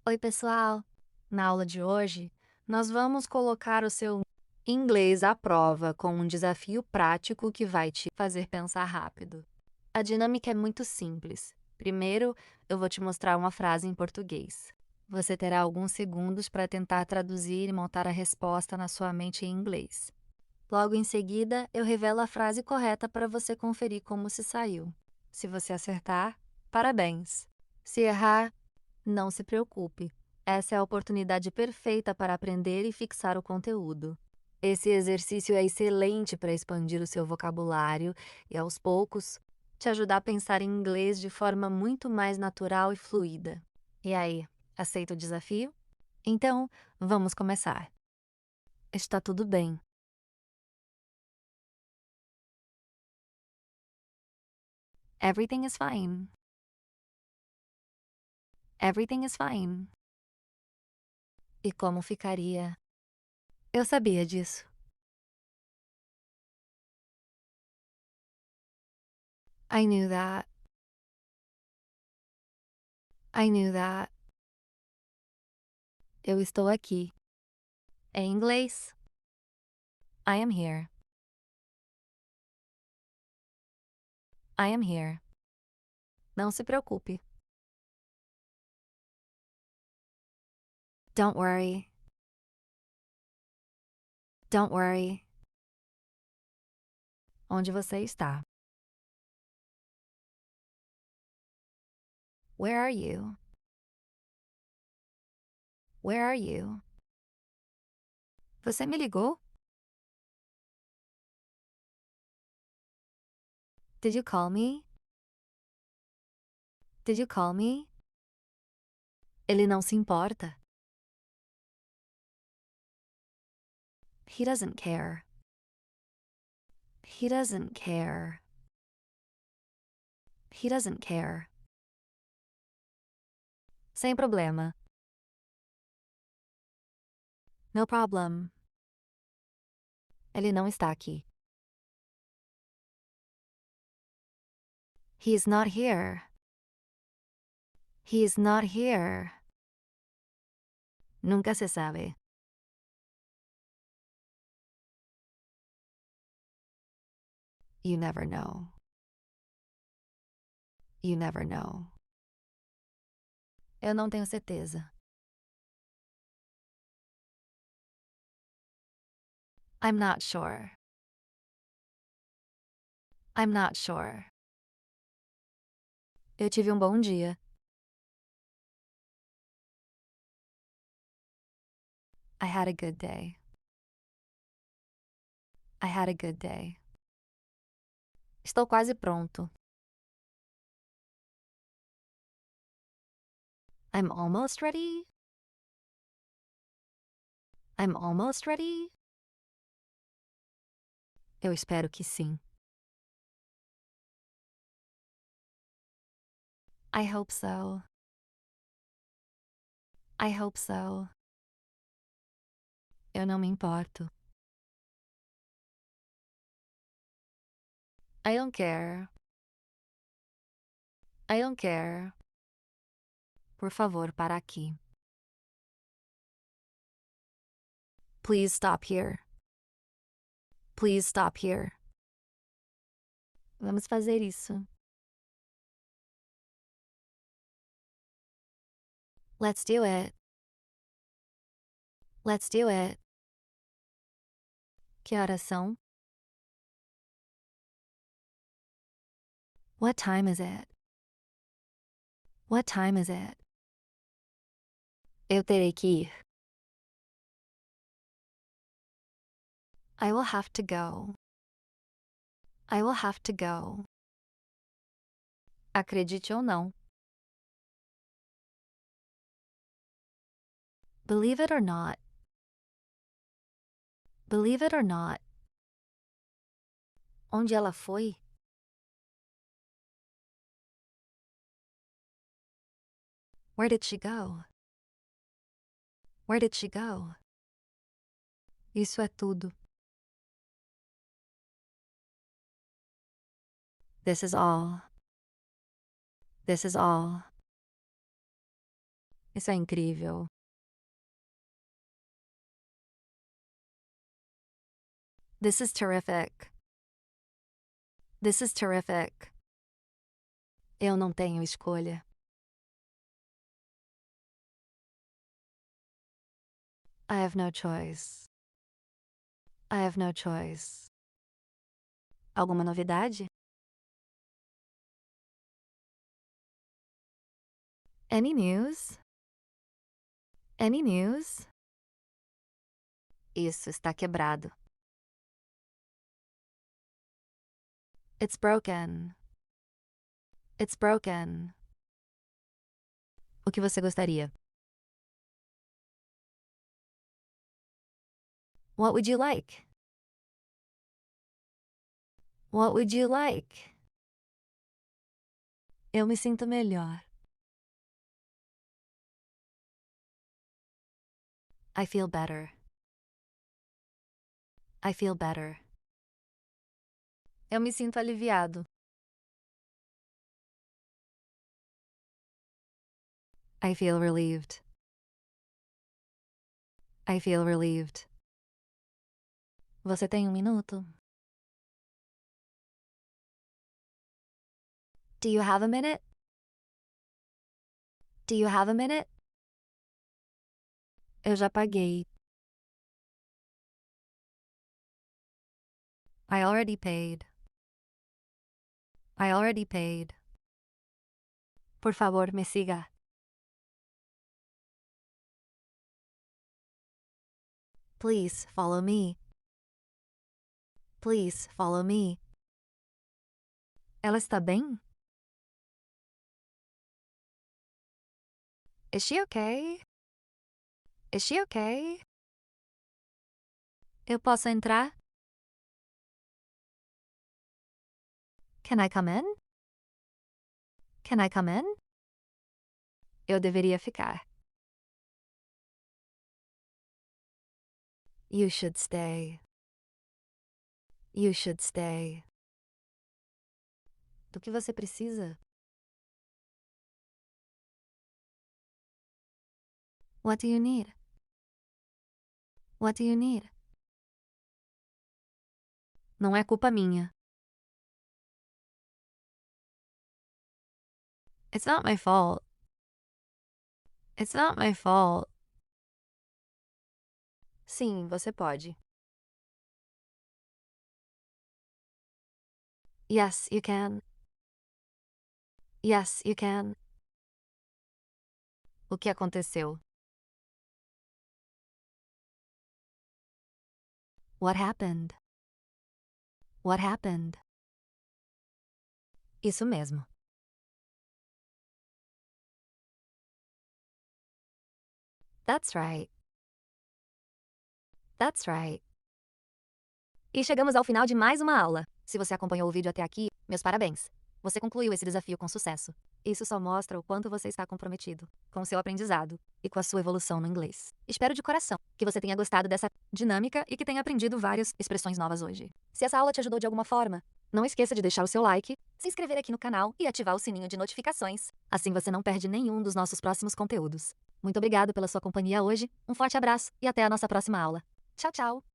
Oi, pessoal! Na aula de hoje, nós vamos colocar o seu inglês à prova com um desafio prático que vai te fazer pensar rápido. A dinâmica é muito simples. Primeiro, eu vou te mostrar uma frase em português. Você terá alguns segundos para tentar traduzir e montar a resposta na sua mente em inglês. Logo em seguida, eu revelo a frase correta para você conferir como se saiu. Se você acertar, parabéns! Se errar, não se preocupe. Essa é a oportunidade perfeita para aprender e fixar o conteúdo. Esse exercício é excelente para expandir o seu vocabulário e, aos poucos, te ajudar a pensar em inglês de forma muito mais natural e fluida. E aí, aceita o desafio? Então, vamos começar. Está tudo bem. Everything is fine. Everything is fine. E como ficaria? Eu sabia disso. I knew that. I knew that. Eu estou aqui. Em inglês, I am here. I am here. Não se preocupe. Don't worry. Don't worry. Onde você está? Where are you? Where are you? Você me ligou? Did you call me? Did you call me? Ele não se importa. He doesn't care. He doesn't care. He doesn't care. Sem problema. No problem. Ele não está aqui. He is not here. He is not here. Nunca se sabe. You never know. You never know. Eu não tenho certeza. I'm not sure. I'm not sure. Eu tive um bom dia. I had a good day. I had a good day. Estou quase pronto. I'm almost ready. I'm almost ready. Eu espero que sim. I hope so. I hope so. Eu não me importo. I don't care. I don't care. Por favor, para aqui. Please stop here. Please stop here. Vamos fazer isso. Let's do it. Let's do it. Que horas são? What time is it? What time is it? Eu terei que ir. I will have to go. I will have to go. Acredite ou não. Believe it or not. Believe it or not. Onde ela foi? Where did she go? Where did she go? Isso é tudo. This is all. This is all. Isso é incrível. This is terrific. This is terrific. Eu não tenho escolha. I have no choice. I have no choice. Alguma novidade? Any news? Any news? Isso está quebrado. It's broken. It's broken. O que você gostaria? What would you like? What would you like? Eu me sinto melhor. I feel better. I feel better. Eu me sinto aliviado. I feel relieved. I feel relieved. Você tem um minuto? Do you have a minute? Do you have a minute? Eu já paguei. I already paid. I already paid. Por favor, me siga. Please follow me. Please follow me. Ela está bem? Is she okay? Is she okay? Eu posso entrar? Can I come in? Can I come in? Eu deveria ficar. You should stay. You should stay. Do que você precisa? What do you need? What do you need? Não é culpa minha. It's not my fault. It's not my fault. Sim, você pode. Yes, you can. Yes, you can. O que aconteceu? What happened? What happened? Isso mesmo. That's right. That's right. E chegamos ao final de mais uma aula. Se você acompanhou o vídeo até aqui, meus parabéns. Você concluiu esse desafio com sucesso. Isso só mostra o quanto você está comprometido com o seu aprendizado e com a sua evolução no inglês. Espero de coração que você tenha gostado dessa dinâmica e que tenha aprendido várias expressões novas hoje. Se essa aula te ajudou de alguma forma, não esqueça de deixar o seu like, se inscrever aqui no canal e ativar o sininho de notificações. Assim você não perde nenhum dos nossos próximos conteúdos. Muito obrigado pela sua companhia hoje, um forte abraço e até a nossa próxima aula. Tchau, tchau!